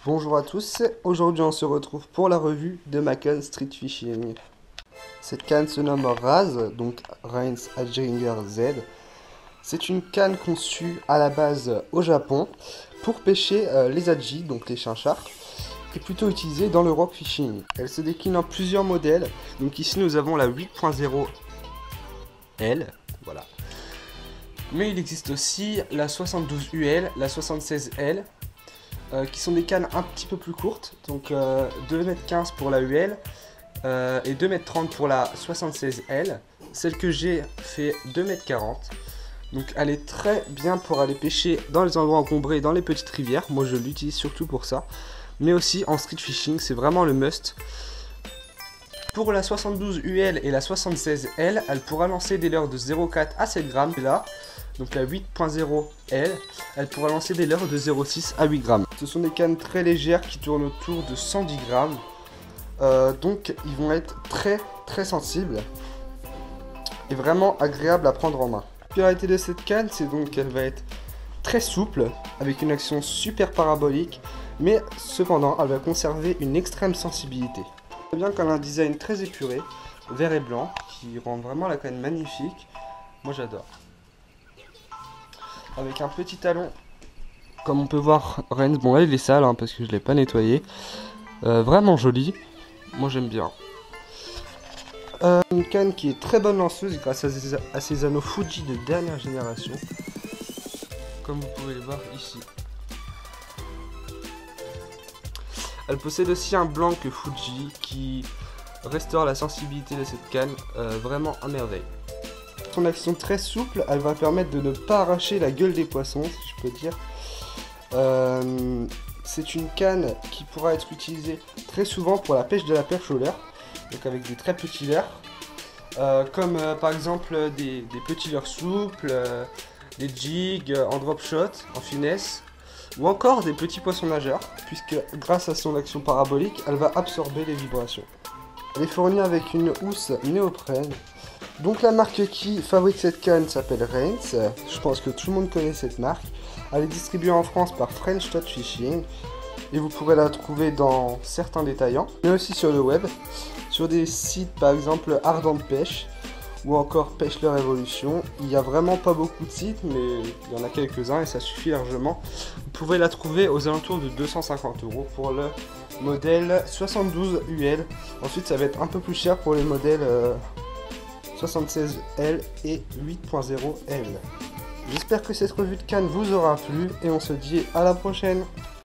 Bonjour à tous, aujourd'hui on se retrouve pour la revue de ma canne Street Fishing. Cette canne se nomme Raz, donc Rains Adgeringer Z. C'est une canne conçue à la base au Japon pour pêcher les adji, donc les chinchards, et plutôt utilisée dans le rock fishing. Elle se décline en plusieurs modèles, donc ici nous avons la 8.0 L, voilà. Mais il existe aussi la 72 UL, la 76 L, qui sont des cannes un petit peu plus courtes, donc 2,15 m pour la UL et 2,30 m pour la 76 L. Celle que j'ai fait 2,40 m, donc elle est très bien pour aller pêcher dans les endroits encombrés, dans les petites rivières. Moi je l'utilise surtout pour ça, mais aussi en street fishing, c'est vraiment le must. Pour la 72 UL et la 76 L, elle pourra lancer des leurres de 0,4 à 7 grammes. Là, donc la 8.0 L, elle pourra lancer des leurres de 0,6 à 8 grammes. Ce sont des cannes très légères qui tournent autour de 110 grammes. Donc ils vont être très sensibles et vraiment agréables à prendre en main. La particularité de cette canne, c'est donc qu'elle va être très souple, avec une action super parabolique, mais cependant elle va conserver une extrême sensibilité. C'est bien qu'elle a un design très épuré, vert et blanc, qui rend vraiment la canne magnifique. Moi j'adore. Avec un petit talon, comme on peut voir, Rains, bon là il est sale hein, parce que je ne l'ai pas nettoyé. Vraiment joli, moi j'aime bien. Une canne qui est très bonne lanceuse grâce à ses anneaux Fuji de dernière génération, comme vous pouvez le voir ici. Elle possède aussi un blanc Fuji qui restaure la sensibilité de cette canne vraiment à merveille. Son action très souple, elle va permettre de ne pas arracher la gueule des poissons, si je peux dire. C'est une canne qui pourra être utilisée très souvent pour la pêche de la perche au leurre, donc avec des très petits leurres, comme par exemple des petits leurres souples, des jigs en drop shot, en finesse, ou encore des petits poissons nageurs, puisque grâce à son action parabolique, elle va absorber les vibrations. Elle est fournie avec une housse néoprène. Donc la marque qui fabrique cette canne s'appelle Rains, je pense que tout le monde connaît cette marque. Elle est distribuée en France par French Touch Fishing et vous pourrez la trouver dans certains détaillants, mais aussi sur le web, sur des sites par exemple Ardente Pêche ou encore Pêche leur Évolution. Il n'y a vraiment pas beaucoup de sites, mais il y en a quelques-uns et ça suffit largement. Vous pouvez la trouver aux alentours de 250 € pour le modèle 72 UL. Ensuite ça va être un peu plus cher pour les modèles 76 L et 8.0 L. J'espère que cette revue de canne vous aura plu et on se dit à la prochaine.